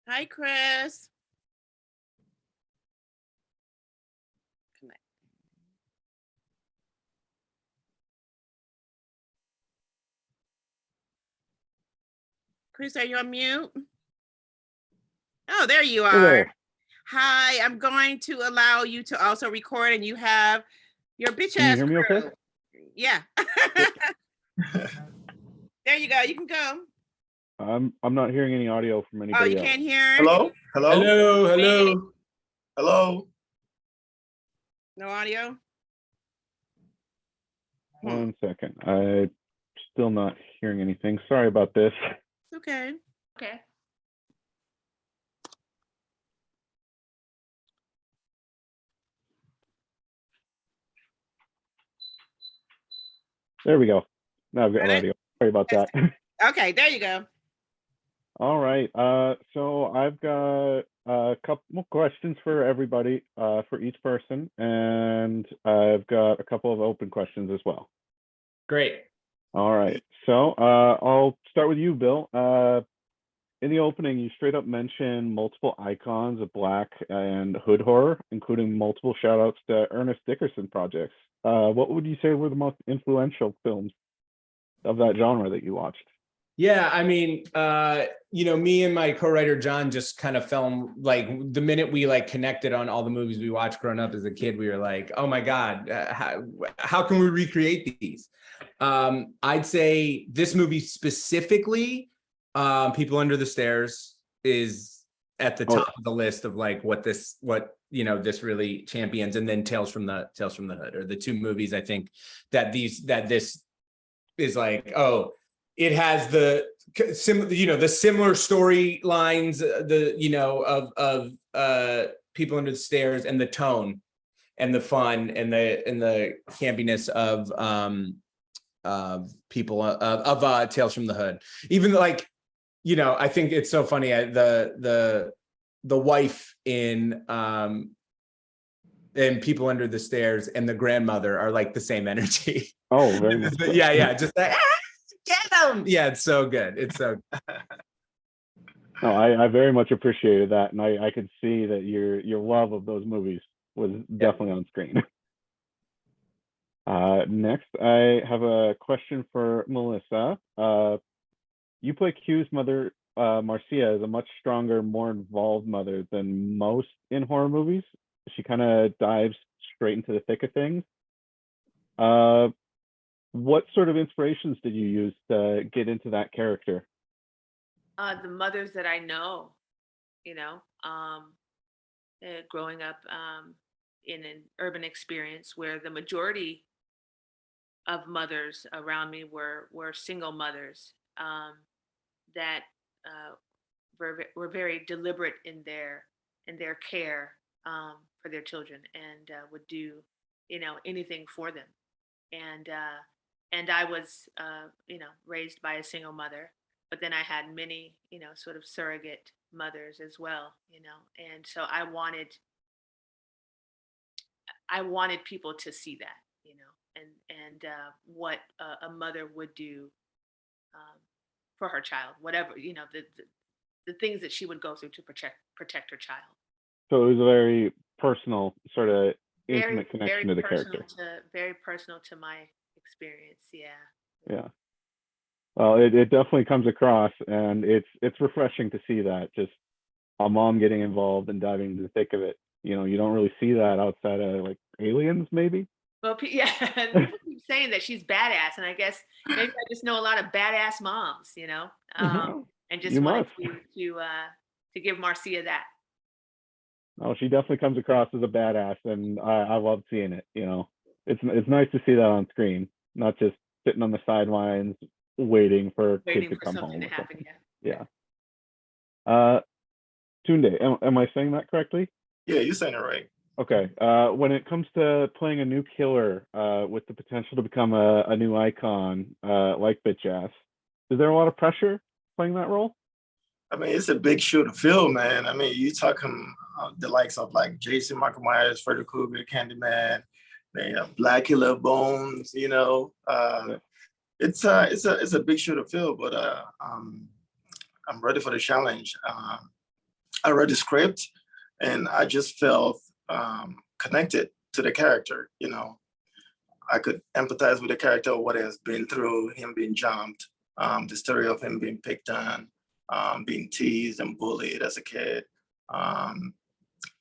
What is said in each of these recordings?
Hi, Chris. Chris, are you on mute? Oh, there you are. Hey there. Hi, I'm going to allow you to also record, and you have your bitch Can you ass hear me crew. okay? Yeah. There you go. You can go. I'm not hearing any audio from anybody you else. can't hear? Hello? Hello? Hello, hello. Hello? No audio? 1 second. I'm still not hearing anything. Sorry about this. It's okay. Okay. There we go. Now I've got Got it? audio. Sorry about that. Okay, there you go. All right. So I've got a couple questions for everybody, for each person, and I've got a couple of open questions as well. Great. All right. So I'll start with you, Bill. In the opening, you straight up mention multiple icons of Black and Hood horror, including multiple shout outs to Ernest Dickerson projects. What would you say were the most influential films of that genre that you watched? Yeah, I mean, me and my co-writer John just kind of fell like the minute we like connected on all the movies we watched growing up as a kid, we were like, oh my God, how can we recreate these? I'd say this movie specifically, People Under the Stairs, is at the top of the list of like what this really champions, and then Tales from the Hood are the two movies I think that this is like, oh, it has the similar storylines, of People Under the Stairs, and the tone and the fun and the campiness of Tales from the Hood. Even like, I think it's so funny. The wife in People Under the Stairs and the grandmother are like the same energy. Oh, very much. Yeah, just like, get them. Yeah, it's so good. It's so good. No, I very much appreciated that, and I could see that your love of those movies was definitely on screen. Next, I have a question for Melissa. You play Q's mother, Marcia, is a much stronger, more involved mother than most in horror movies. She kind of dives straight into the thick of things. What sort of inspirations did you use to get into that character? The mothers that I know, growing up in an urban experience where the majority of mothers around me were single mothers that were very deliberate in their care for their children, and would do anything for them. And I was raised by a single mother, but then I had many sort of surrogate mothers as well, and so I wanted people to see that, and what a mother would do for her child, whatever, the things that she would go through to protect her child. So it was a very personal, sort of intimate connection to the character. Very personal to my experience. Yeah. Well, it definitely comes across, and it's refreshing to see that, just a mom getting involved and diving into the thick of it. You don't really see that outside of like Aliens, maybe. Well, yeah, people keep saying that she's badass, and I guess maybe I just know a lot of badass moms, and just wanted to give Marcia that. Oh, she definitely comes across as a badass, and I love seeing it. It's nice to see that on screen, not just sitting on the sidelines waiting for kids to come home. To happen, yeah. Tunde, am I saying that correctly? Yeah, you're saying it right. Okay. When it comes to playing a new killer with the potential to become a new icon like Bitch Ass, is there a lot of pressure playing that role? I mean, it's a big shoe to fill, man. I mean, you talking the likes of like Jason, Michael Myers, Freddy Krueger, Candyman, Black Killer Bones, It's a big shoe to fill, but I'm ready for the challenge. I read the script, and I just felt connected to the character. You know, I could empathize with the character, what he has been through, him being jumped, the story of him being picked on, being teased and bullied as a kid. Um,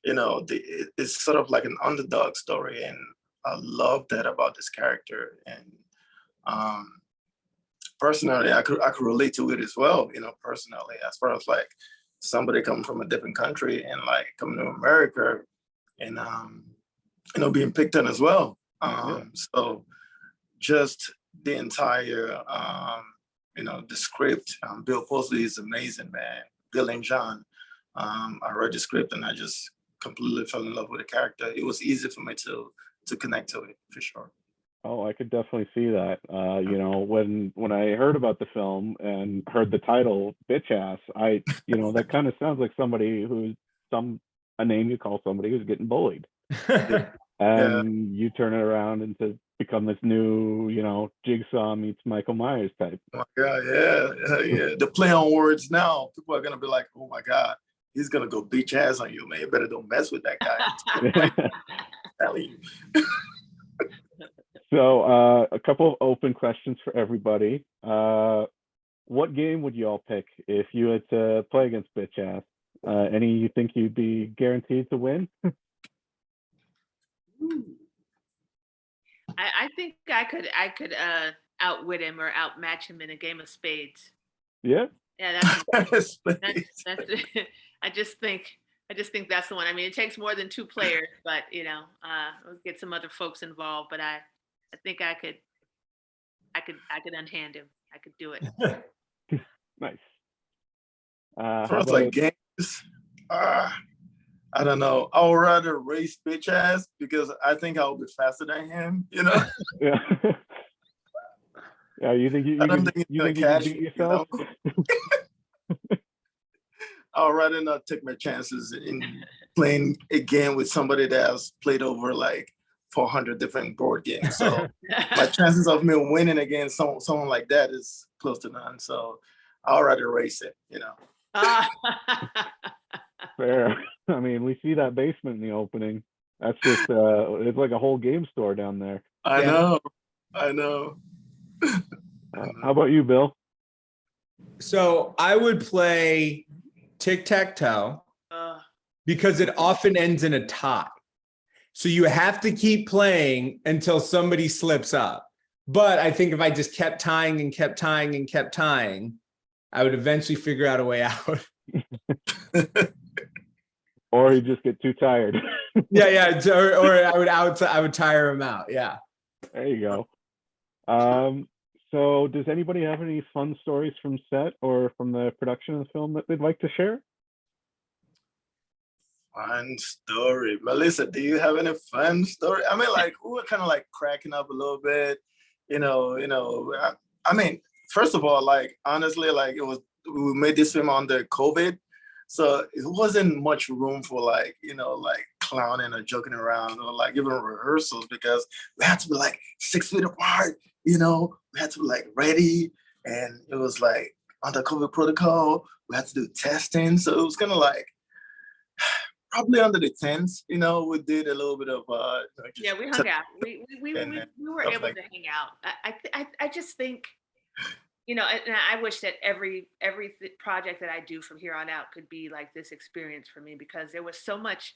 you know, it's sort of like an underdog story, and I love that about this character. And um, personally, I could relate to it as well. You know, personally, as far as like somebody coming from a different country and like coming to America and you know, being picked on as well. So just the entire you know, the script. Bill Posley is amazing, man. Bill and John. I read the script and I just completely fell in love with the character. It was easy for me to connect to it for sure. Oh, I could definitely see that. You know, when I heard about the film and heard the title, Bitch Ass, you know, that kind of sounds like somebody who's a name you call somebody who's getting bullied. And you turn it around and to become this new, you know, Jigsaw meets Michael Myers type. Oh my God, yeah. The play on words now, people are gonna be like, oh my God, he's gonna go beach ass on you, man. You better don't mess with that guy. Telling you. So a couple of open questions for everybody. What game would you all pick if you had to play against Bitch Ass? Any you think you'd be guaranteed to win? I think I could outwit him or outmatch him in a game of spades. Yeah. Yeah, that's I just think that's the one. I mean, it takes more than two players, but you know, we'll get some other folks involved. But I think I could unhand him. I could do it. Nice. For us, like games, I don't know. I would rather race bitch ass because I think I'll be faster than him. You know. Yeah. Yeah. You think you think he's you gonna think you can beat yourself? You know? I'd rather not take my chances in playing a game with somebody that has played over like 400 different board games. So my chances of me winning against someone like that is close to none. So I'd rather race it. You know. Fair. I mean, we see that basement in the opening. That's just it's like a whole game store down there. I know. How about you, Bill? So I would play tic-tac-toe because it often ends in a tie. So you have to keep playing until somebody slips up. But I think if I just kept tying and kept tying and kept tying, I would eventually figure out a way out. Or you just get too tired. Yeah. Or I would tire him out. Yeah. There you go. So does anybody have any fun stories from set or from the production of the film that they'd like to share? Fun story. Melissa, do you have any fun story? I mean, like, we were kind of like cracking up a little bit, you know, I mean, first of all, like, honestly, like we made this film under COVID. So it wasn't much room for like, you know, like clowning or joking around or like even rehearsals because we had to be like 6 feet apart, you know, we had to be like ready. And it was like under COVID protocol, we had to do testing. So it was kind of like, probably under the tents, you know, we did a little bit of yeah, we hung out. We were able to hang out. I just think, you know, and I wish that every project that I do from here on out could be like this experience for me because there was so much.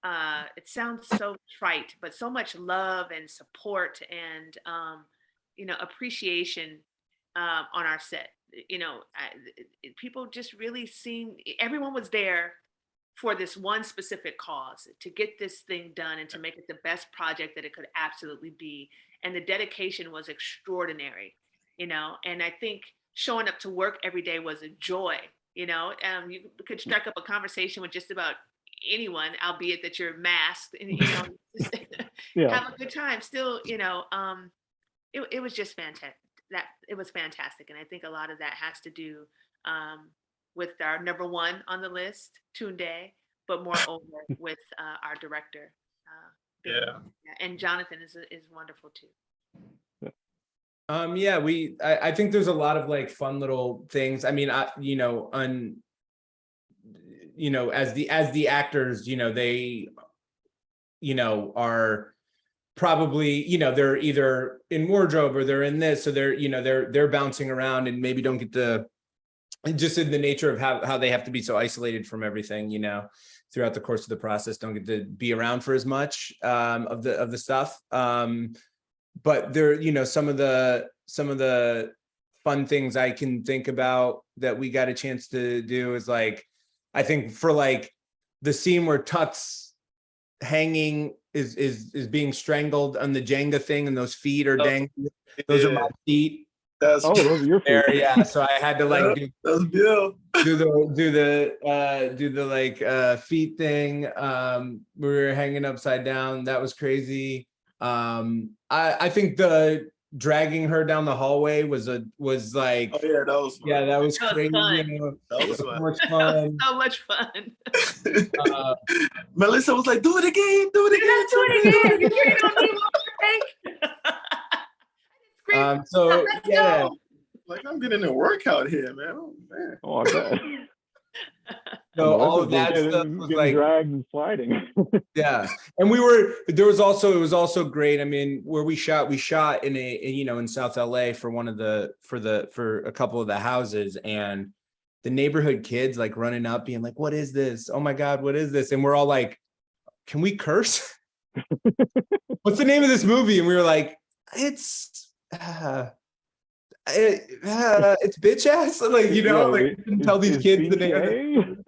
It sounds so trite, but so much love and support and you know, appreciation on our set. You know, people just really seemed. Everyone was there for this one specific cause to get this thing done and to make it the best project that it could absolutely be. And the dedication was extraordinary, you know, and I think showing up to work every day was a joy, you know. You could strike up a conversation with just about anyone, albeit that you're masked and, you know, have a good time still, you know. It was just fantastic. It was fantastic. And I think a lot of that has to do with our number one on the list, Tunde, but moreover with our director. Bill. And Jonathan is wonderful too. Yeah, I think there's a lot of like fun little things. I mean, as the actors, they, are probably, they're either in wardrobe or they're in this, so they're bouncing around and maybe don't get just in the nature of how they have to be so isolated from everything, throughout the course of the process, don't get to be around for as much of the stuff. But there, some of the fun things I can think about that we got a chance to do is like, I think for like the scene where Tux hanging is being strangled on the Jenga thing, and those feet are dangling. Those are my feet. That's Oh, those are your feet. There, yeah. So I had to like that's Bill. do the like feet thing. We were hanging upside down. That was crazy. I think the dragging her down the hallway was like Oh yeah, that was fun. that was That was crazy. fun. That was So fun. much fun. So much fun. Melissa was like, "Do it again, do it again, Do it again. You can't on me one take. So Let's yeah. go. Like I'm getting a workout here, man. Oh man. Oh, I bet. So all of Melissa's that stuff was getting like, dragged and sliding. yeah. And it was also great. I mean, where we shot in in South LA for for a couple of the houses, and the neighborhood kids like running up being like, "What is this? Oh my God, what is this?" And we're all like, "Can we curse? What's the name of this movie?" And we were like, "It's bitch ass." Like, we couldn't tell these kids the name.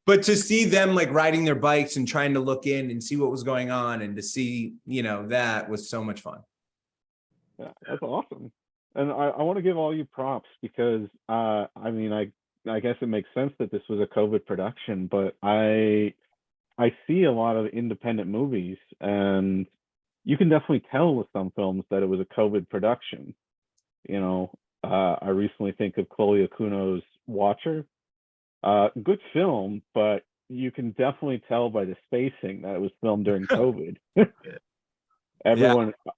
But to see them like riding their bikes and trying to look in and see what was going on, and to see, that was so much fun. Yeah, that's awesome. And I want to give all you props because I mean, I guess it makes sense that this was a COVID production, but I see a lot of independent movies, and you can definitely tell with some films that it was a COVID production. I recently think of Chloe Okuno's Watcher. Good film, but you can definitely tell by the spacing that it was filmed during COVID.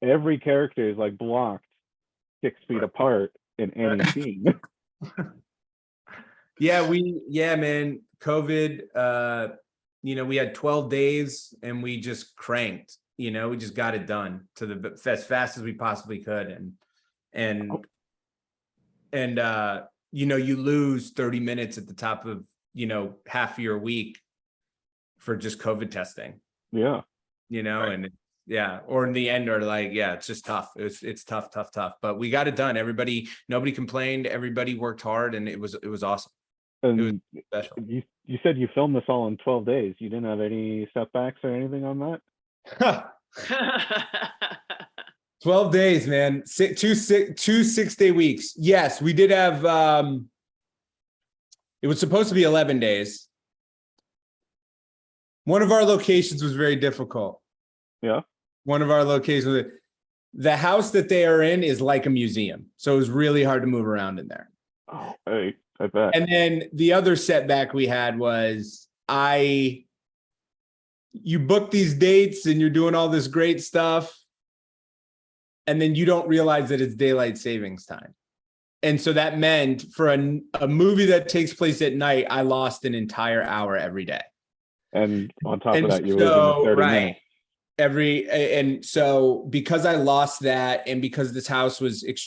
Every character is like blocked 6 feet apart in any scene. Man, COVID, we had 12 days and we just cranked, we just got it done as fast as we possibly could. You lose 30 minutes at the top of, half of your week for just COVID testing. Yeah. And or in the end are like, it's just tough. It's tough. But we got it done. Nobody complained. Everybody worked hard, and it was awesome. And it was special. You said you filmed this all in 12 days. You didn't have any setbacks or anything on that? 12 days, man. 2 6-day weeks. Yes, we did have it was supposed to be 11 days. One of our locations was very difficult. Yeah. One of our locations, the house that they are in is like a museum. So it was really hard to move around in there. Oh, hey, I bet. And then the other setback we had was you book these dates and you're doing all this great stuff, and then you don't realize that it's daylight savings time. And so that meant for a movie that takes place at night, I lost an entire hour every day. And on top of that, you were losing 30 minutes. And so because I lost that, and because this house was it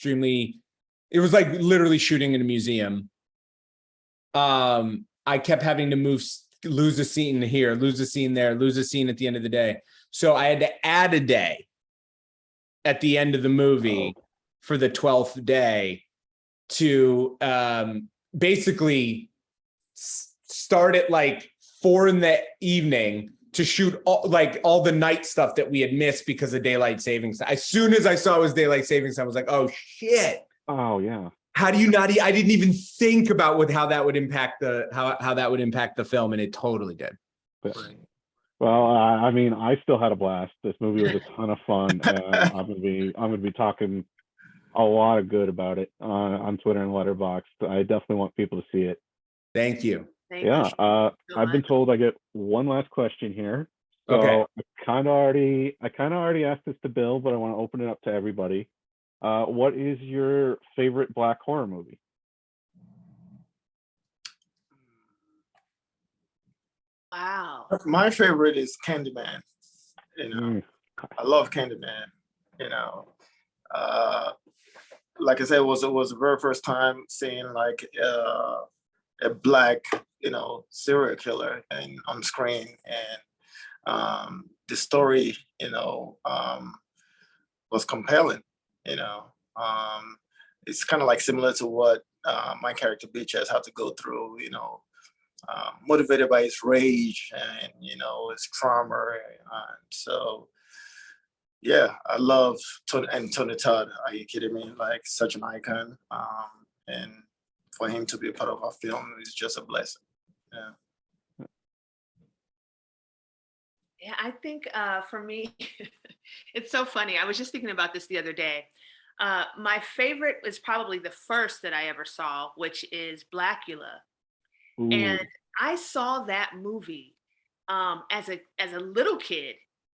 was like literally shooting in a museum. I kept having to lose a scene here, lose a scene there, lose a scene at the end of the day. So I had to add a day at the end of the movie for the 12th day to basically start at like 4 p.m. to shoot all the night stuff that we had missed because of daylight savings. As soon as I saw it was daylight savings time, I was like, oh shit. Oh yeah. How do you not? I didn't even think about how that would impact the film, and it totally did. Well, I mean, I still had a blast. This movie was a ton of fun. I'm gonna be talking a lot of good about it on Twitter and Letterboxd. I definitely want people to see it. Thank you. I've been told I get one last question here. So okay. I kind of already asked this to Bill, but I want to open it up to everybody. What is your favorite Black horror movie? Wow. My favorite is Candyman. You know, Mm. I love Candyman. You know, uh, like I said, it was the very first time seeing like a black, serial killer and on screen, and the story, was compelling. You know, it's kind of like similar to what my character Beaches had to go through. Motivated by his rage and his trauma, and so yeah, I love Tony Todd. Are you kidding me? Like such an icon, and for him to be a part of our film is just a blessing. Yeah. Yeah, I think for me, it's so funny. I was just thinking about this the other day. My favorite is probably the first that I ever saw, which is Blackula. Ooh. And I saw that movie as a little kid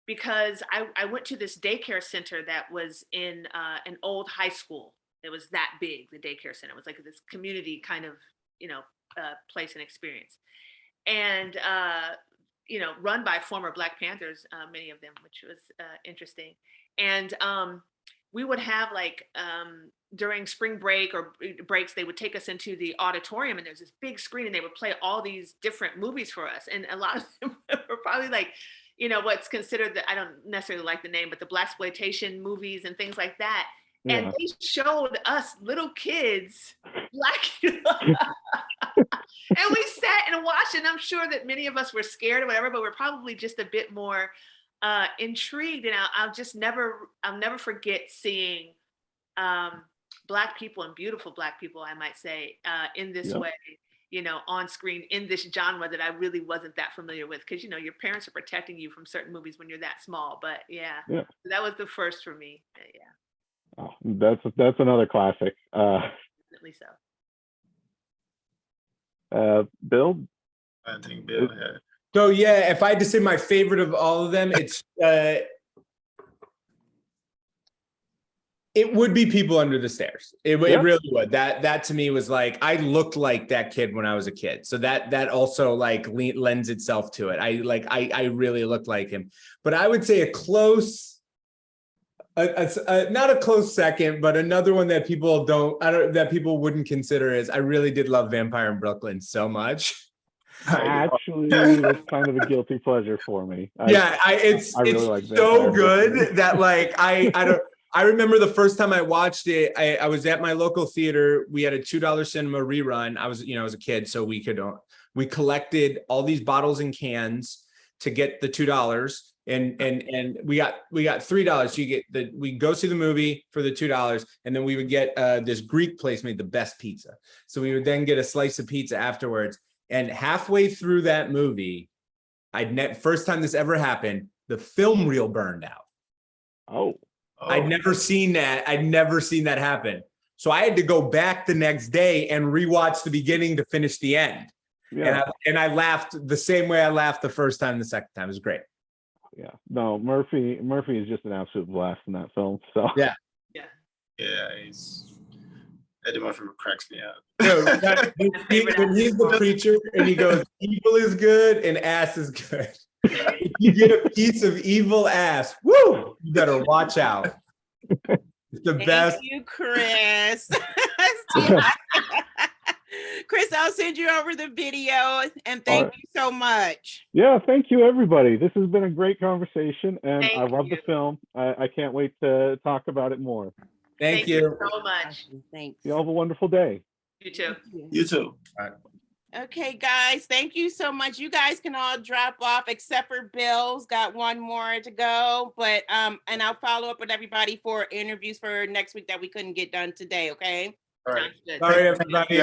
because I went to this daycare center that was in an old high school. It was that big, the daycare center. It was like this community kind of, place and experience. And, run by former Black Panthers, many of them, which was interesting. And we would have during spring break or breaks, they would take us into the auditorium and there's this big screen and they would play all these different movies for us. And a lot of them were probably what's considered I don't necessarily like the name, but the blaxploitation movies and things like that. Yeah. And they showed us little kids Blackula. And we sat and watched, and I'm sure that many of us were scared or whatever, but we're probably just a bit more intrigued. And I'll never forget seeing Black people and beautiful Black people, I might say, in this way, on screen in this genre that I really wasn't that familiar with. Because, your parents are protecting you from certain movies when you're that small. But yeah. That was the first for me. Yeah. Oh, that's another classic. Definitely so. Bill? I think Bill had. So yeah, if I had to say my favorite of all of them, it would be People Under the Stairs. It really would. That to me was like, I looked like that kid when I was a kid. So that also lends itself to it. I really looked like him. But I would say a close, not a close second, but another one that that people wouldn't consider is I really did love Vampire in Brooklyn so much. Actually, that's kind of a guilty pleasure for me. It's really like so good that I remember the first time I watched it, I was at my local theater. We had a $2 cinema rerun. I was a kid, so we collected all these bottles and cans to get the $2. And we got $3. So we go see the movie for the $2, and then we would get this Greek place made the best pizza. So we would then get a slice of pizza afterwards. And halfway through that movie, first time this ever happened, the film reel burned out. Oh. I'd never seen that. I'd never seen that happen. So I had to go back the next day and rewatch the beginning to finish the end. Yeah. And I laughed the same way I laughed the first time. The second time it was great. Yeah. No, Murphy is just an absolute blast in that film. So Yeah, Eddie Murphy cracks me up. When he's the preacher and he goes, evil is good and ass is good. If you get a piece of evil ass, woo, you better watch out. It's the best. Thank you, Chris. Chris, I'll send you over the video, and thank you so much. Yeah, thank you, everybody. This has been a great conversation, and I love the film. I can't wait to talk about it more. Thank you so much. Thanks. You all have a wonderful day. You too. You too. All right. Okay, guys, thank you so much. You guys can all drop off except for Bill's got one more to go, but and I'll follow up with everybody for interviews for next week that we couldn't get done today. Okay. All right. Sorry, everybody.